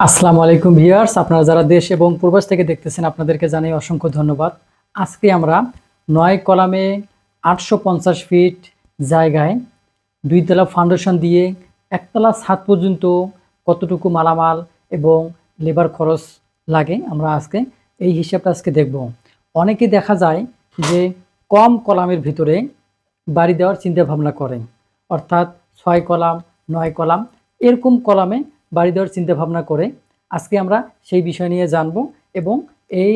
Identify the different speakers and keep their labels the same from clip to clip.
Speaker 1: আসসালামু আলাইকুম ভিউয়ার্স, আপনারা যারা দেশ এবং প্রবাস থেকে দেখতেছেন আপনাদেরকে জানাই অসংখ্য ধন্যবাদ। আজকে আমরা 9 কলামে 850 ফিট জায়গায় 2 তলা ফাউন্ডেশন দিয়ে একতলা ছাদ পর্যন্ত কতটুকু মালামাল এবং লেবার খরচ লাগে আমরা আজকে এই হিসাবটা আজকে দেখব। অনেকে দেখা যায় যে কম কলামের ভিতরে বাড়ি দেওয়ার চিন্তা ভাবনা করে, অর্থাৎ 6 কলাম 9 কলাম এরকম কলামে বাড়ি দেওয়ার চিন্তা ভাবনা করে। আজকে আমরা সেই বিষয় নিয়ে জানব এবং এই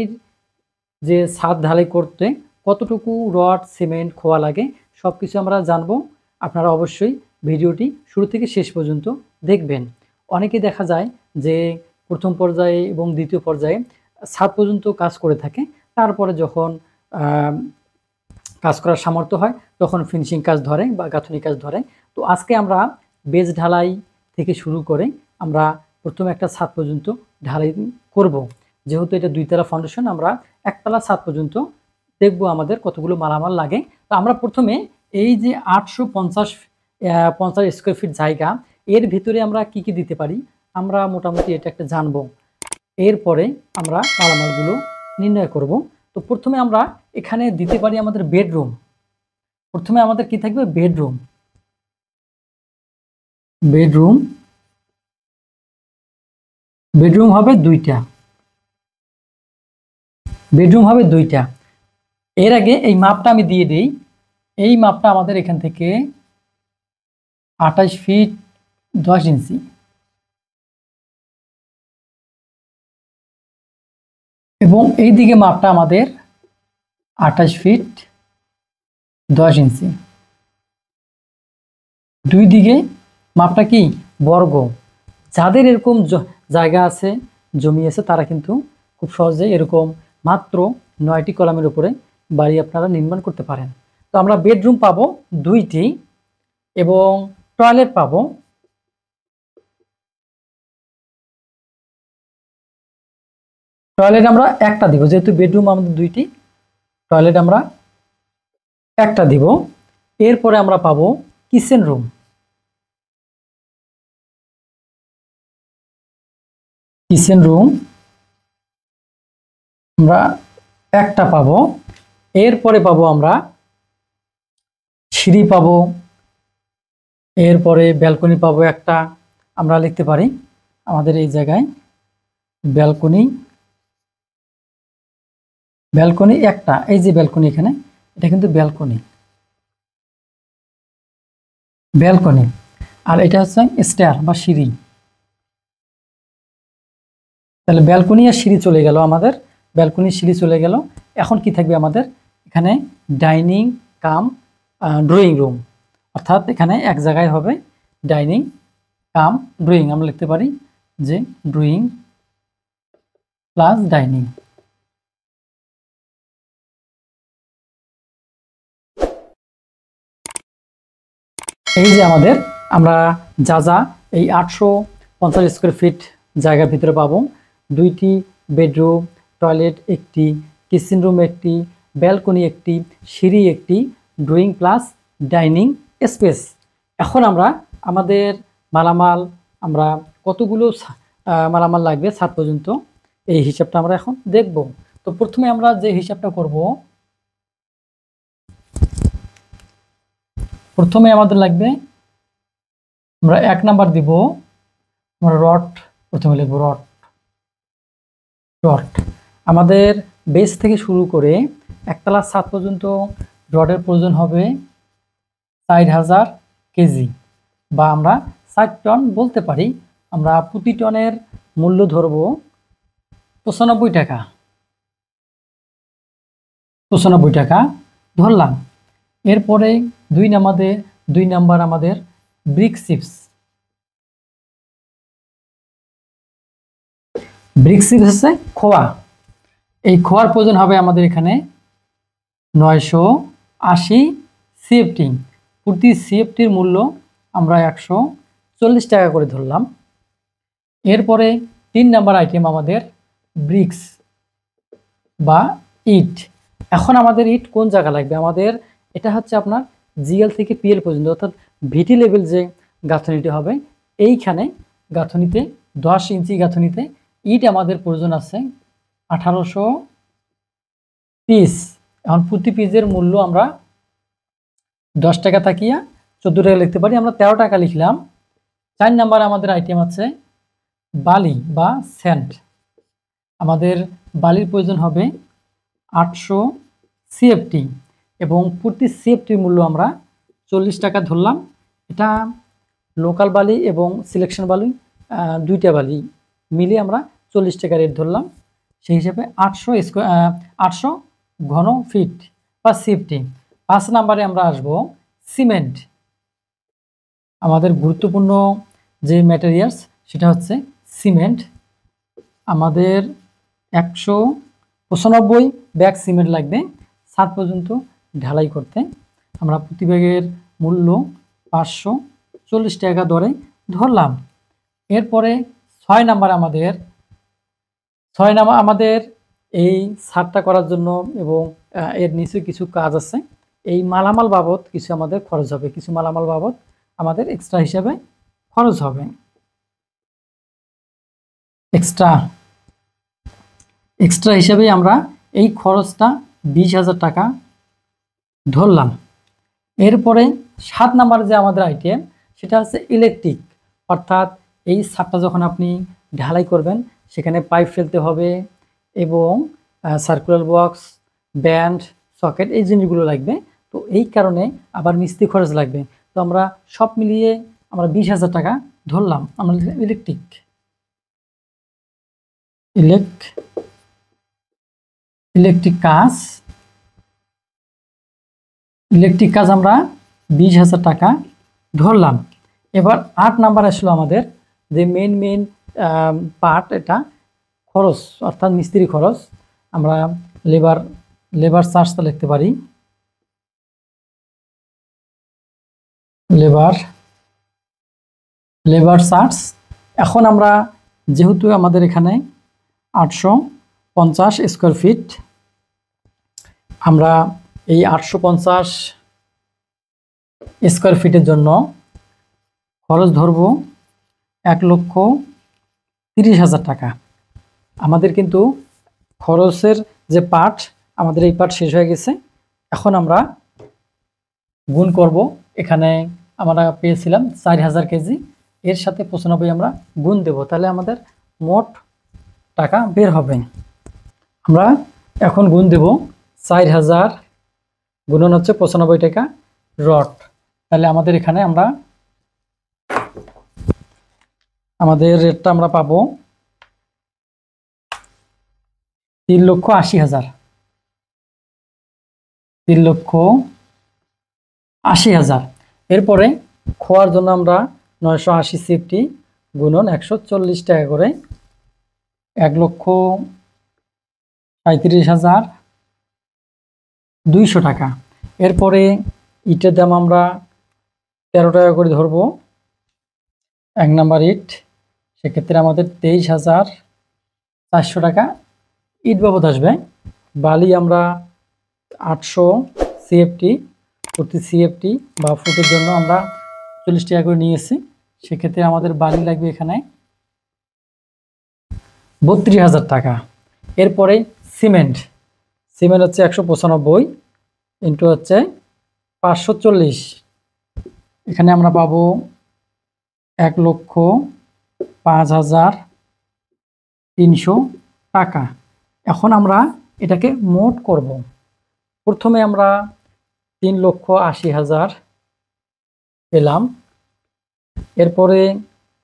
Speaker 1: যে ছাদ ঢালাই করতে কতটুকু রড সিমেন্ট খোয়া লাগে সব কিছু আমরা জানব। আপনারা অবশ্যই ভিডিওটি শুরু থেকে শেষ পর্যন্ত দেখবেন। অনেকে দেখা যায় যে প্রথম পর্যায়ে এবং দ্বিতীয় পর্যায়ে ছাদ পর্যন্ত কাজ করে থাকে, তারপরে যখন কাজ করার সামর্থ্য হয় তখন ফিনিশিং কাজ ধরে বা গাঁথনি কাজ ধরে। তো আজকে আমরা বেজ ঢালাই থেকে শুরু করে আমরা প্রথমে একটা ছাদ পর্যন্ত ঢালাই করব। যেহেতু এটা 2 তলা ফাউন্ডেশন, আমরা একতলা ছাদ পর্যন্ত দেখব আমাদের কতগুলো মালামাল লাগে। তো আমরা প্রথমে এই যে 850 স্কোয়ার ফিট জায়গা, এর ভিতরে আমরা কি কি দিতে পারি আমরা মোটামুটি এটা একটা জানবো। এরপরে আমরা মালামালগুলো নির্ণয় করব। তো প্রথমে আমরা এখানে দিতে পারি আমাদের বেডরুম। প্রথমে আমাদের কি থাকবে? বেডরুম। বেডরুম বেডরুম হবে 2টা। বেডরুম হবে 2টা। এর আগে এই মাপটা আমি দিয়ে দিই। এই মাপটা আমাদের এখান থেকে 28 ফিট 10 ইঞ্চি এবং এই দিকে মাপটা আমাদের 28 ফিট 10 ইঞ্চি। দুই দিকে মাপটা কি বর্গ। যাদের এরকম জায়গা আছে, জমি আছে, তারা কিন্তু খুব সহজে এরকম মাত্র 9টি কলামের উপরে বাড়ি আপনারা নির্মাণ করতে পারেন। তো আমরা বেডরুম পাবো 2টি এবং টয়লেট পাবো আমরা একটা দিব। যেহেতু বেডরুম আমাদের 2টি, টয়লেট আমরা একটা দিব। এরপরে আমরা পাবো কিচেন রুম। কিচেন রুম আমরা একটা পাবো। এরপরে পাবো আমরা সিঁড়ি পাবো। এরপরে ব্যালকনি পাবো একটা। আমরা লিখতে পারি আমাদের এই জায়গায় ব্যালকনি একটা। এই যে ব্যালকনি, এখানে এটা কিন্তু ব্যালকনি আর এটা হচ্ছে স্টেয়ার বা সিঁড়ি। তাহলে ব্যালকনি আর সিঁড়ি চলে গেল আমাদের। ব্যালকনি সিঁড়ি চলে গেল। এখন কি থাকবে আমাদের? এখানে ডাইনিং কাম ড্রয়িং রুম, অর্থাৎ এখানে এক জায়গায় হবে ডাইনিং কাম ড্রয়িং। আমরা লিখতে পারি যে ড্রয়িং প্লাস ডাইনিং। এই যে আমাদের আমরা যা এই 850 স্কোয়ার ফিট জায়গার ভিতরে পাবো 2টি বেডরুম, টয়লেট একটি, কিচেন রুম একটি, ব্যালকনি একটি, সিঁড়ি একটি, ড্রয়িং প্লাস ডাইনিং স্পেস। এখন আমরা আমাদের মালামাল আমরা কতগুলো মালামাল লাগবে ছাদ পর্যন্ত এই হিসাবটা আমরা এখন দেখব। তো প্রথমে আমরা যে হিসাবটা করব, প্রথমে আমাদের লাগবে, আমরা 1 নাম্বার দিব, আমরা রড প্রথমে লিখব। রড আমাদের বেস থেকে শুরু করে একতলা ছাদ পর্যন্ত রডের প্রয়োজন হবে 4000 কেজি বা আমরা 60 টন বলতে পারি। আমরা প্রতি টনের মূল্য ধরব 95 টাকা। 95 টাকা ধরলাম। এরপরে 2 নাম্বার আমাদের ব্রিক চিপস। ব্রিক চিপস হচ্ছে খোয়া। এই খোয়ার প্রয়োজন হবে আমাদের এখানে 980 সিএফটি। প্রতি সিএফটির মূল্য আমরা 140 টাকা করে ধরলাম। এরপরে 3 নাম্বার আইটেম আমাদের ব্রিক্স বা ইট। এখন আমাদের ইট কোন জায়গা লাগবে? আমাদের এটা হচ্ছে আপনার জিএল থেকে পিএল পর্যন্ত, অর্থাৎ ভিটি লেভেল যে গাঁথনিটি হবে এইখানে গাঁথনিতে 10 ইঞ্চি গাঁথনিতে ইট আমাদের প্রয়োজন আছে 1800 পিস। এখন প্রতি পিসের মূল্য আমরা 10 টাকা থাকিয়া 14 টাকা লিখতে পারি, আমরা 13 টাকা লিখলাম। 4 নাম্বার আমাদের আইটেম আছে বালি বা স্যান্ড। আমাদের বালির প্রয়োজন হবে 800 সিএফটি এবং প্রতি সিএফটির মূল্য আমরা 40 টাকা ধরলাম। এটা লোকাল বালি এবং সিলেকশন বালি দুইটা বালি মিলে আমরা 40 টাকা রেট ধরলাম। সেই হিসাবে 800 ঘন ফিট বা সিএফটি। 5 নাম্বারে আমরা আসব সিমেন্ট। আমাদের গুরুত্বপূর্ণ যে ম্যাটেরিয়ালস সেটা হচ্ছে সিমেন্ট। আমাদের 195 ব্যাগ সিমেন্ট লাগবে ছাদ পর্যন্ত ঢালাই করতে। আমরা প্রতি ব্যাগের মূল্য 540 টাকা দরে ধরলাম। এরপরে 6 নাম্বার আমাদের এই ছাদটা করার জন্য এবং এর নিচে কিছু কাজ আছে, এই মালামাল বাবদ কিছু আমাদের খরচ হবে, কিছু মালামাল বাবদ আমাদের এক্সট্রা হিসাবে খরচ হবে। এক্সট্রা হিসাবে আমরা এই খরচটা 20,000 টাকা ধরলাম। এরপরে 7 নাম্বার যে আমাদের আইটেম সেটা হচ্ছে ইলেকট্রিক। অর্থাৎ এই ছাদটা যখন আপনি ঢালাই করবেন সেখানে পাইপ ফেলতে হবে এবং সার্কুলার বক্স, ব্যান্ড, সকেট এই জিনিসগুলো লাগবে। তো এই কারণে আবার মিস্ত্রি খরচ লাগবে। তো আমরা সব মিলিয়ে আমরা 20,000 টাকা ধরলাম। আমরা ইলেকট্রিক কাজ আমরা 20,000 টাকা ধরলাম। এবার 8 নাম্বার আসলো আমাদের যে মেন পার্ট, এটা খরচ অর্থাৎ মিস্ত্রি খরচ। আমরা লেবার চার্জটা লিখতে পারি, লেবার চার্জ। এখন আমরা যেহেতু আমাদের এখানে 850 স্কোয়ার ফিট, আমরা এই 850 স্কোয়ার ফিটের জন্য খরচ ধরব 1,30,000 টাকা। আমাদের কিন্তু খরচের যে পার্ট, আমাদের এই পার্ট শেষ হয়ে গেছে। এখন আমরা গুণ করব। এখানে আমরা পেয়েছিলাম 4,000 কেজি, এর সাথে 95 আমরা গুণ দেব, তাহলে আমাদের মোট টাকা বের হবে। আমরা এখন গুণ দেব 4,000 গুণন হচ্ছে 95 টাকা রড। তাহলে আমাদের এখানে আমাদের রেটটা আমরা পাবো 3,80,000। 3,80,000। এরপরে খোয়ার জন্য আমরা 980 সিএফটি গুণন 140 টাকা করে 1,37,200 টাকা। এরপরে ইটের দাম আমরা 13 টাকা করে ধরবো 1 নাম্বার ইট। সেক্ষেত্রে আমাদের 23,400 টাকা ইট বাবদ আসবে। বালি আমরা 800 সিএফটি, প্রতি সিএফটি বা ফুটের জন্য আমরা 40 টাকা করে নিয়েছি। সেক্ষেত্রে আমাদের বালি লাগবে এখানে 32,000 টাকা। এরপরে সিমেন্ট হচ্ছে 195 ইন্টু হচ্ছে 540, এখানে আমরা পাবো 1,05,300 টাকা। এখন আমরা এটাকে মোট করব। প্রথমে আমরা 3,80,000 পেলাম, এরপরে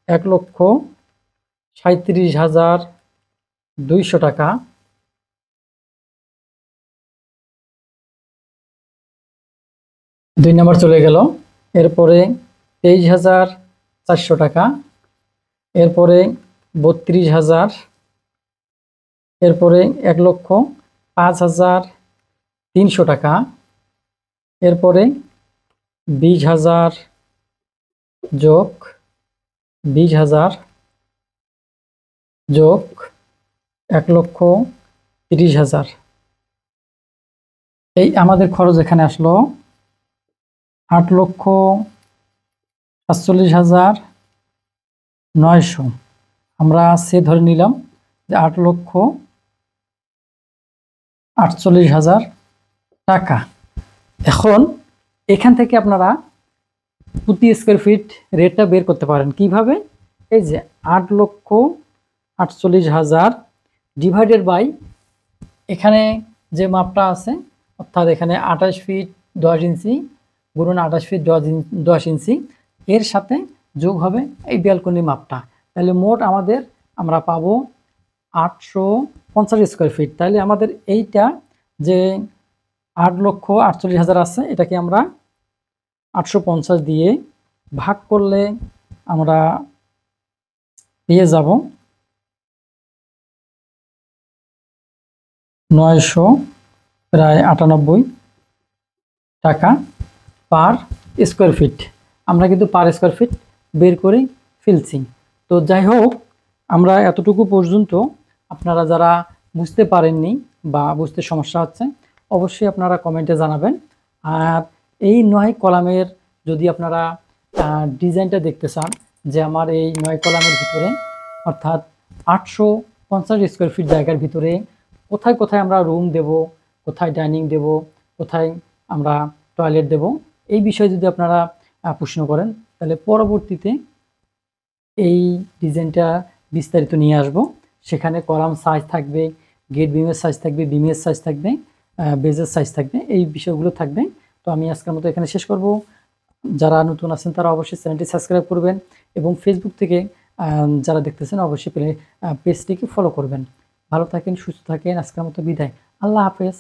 Speaker 1: 1,37,200 টাকা, দুই নাম্বার চলে গেল। এরপরে 23,400 টাকা, এরপরে 32,000, এরপরে 1,05,300 টাকা, এরপরে 20,000 যোগ 1,30,000। এই আমাদের খরচ এখানে আসলো 8,47,900। আমরা সে ধরে নিলাম যে 8,48,000 টাকা। এখন এখান থেকে আপনারা প্রতি স্কোয়ার ফিট রেটটা বের করতে পারেন কিভাবে? এই যে 8,48,000 ডিভাইডেড বাই এখানে যে মাপটা আছে, অর্থাৎ এখানে 28 ফিট 10 ইঞ্চি গুণন 28 ফিট 10 ইঞ্চি, এর সাথে যোগ হবে এই ব্যালকনি মাপটা। তাহলে মোট আমরা পাবো 850 স্কোয়ার ফিট। তাহলে আমাদের এইটা যে 8,48,000 আছে, এটাকে আমরা 850 দিয়ে ভাগ করলে আমরা পেয়ে যাব 998 টাকা পার স্কোয়ার ফিট। আমরা কিন্তু পার স্কোয়ার ফিট বের করে ফেলছি। তো যাই হোক, আমরা এতটুকু পর্যন্ত আপনারা যারা বুঝতে পারেননি বা বুঝতে সমস্যা হচ্ছে, অবশ্যই আপনারা কমেন্টে জানাবেন। আর এই 9 কলামের যদি আপনারা ডিজাইনটা দেখতে চান, যে আমার এই 9 কলামের ভিতরে অর্থাৎ 850 স্কোয়ার ফিট জায়গার ভিতরে কোথায় কোথায় আমরা রুম দেব, কোথায় ডাইনিং দেব, কোথায় আমরা টয়লেট দেব, এই বিষয়ে যদি আপনারা প্রশ্ন করেন, তাহলে পরবর্তীতে এই ডিজাইনটা বিস্তারিত নিয়ে আসব। সেখানে কলাম সাইজ থাকবে, গেট বিমের সাইজ থাকবে, বিমের সাইজ থাকবে, বেজের সাইজ থাকবে, এই বিষয়গুলো থাকবে। তো আমি আজকের মতো এখানে শেষ করব। যারা নতুন আছেন তারা অবশ্যই চ্যানেলটি সাবস্ক্রাইব করবেন এবং ফেসবুক থেকে যারা দেখতেছেন অবশ্যই পেজটিকে ফলো করবেন। ভালো থাকেন, সুস্থ থাকেন। আজকের মতো বিদায়। আল্লাহ হাফেজ।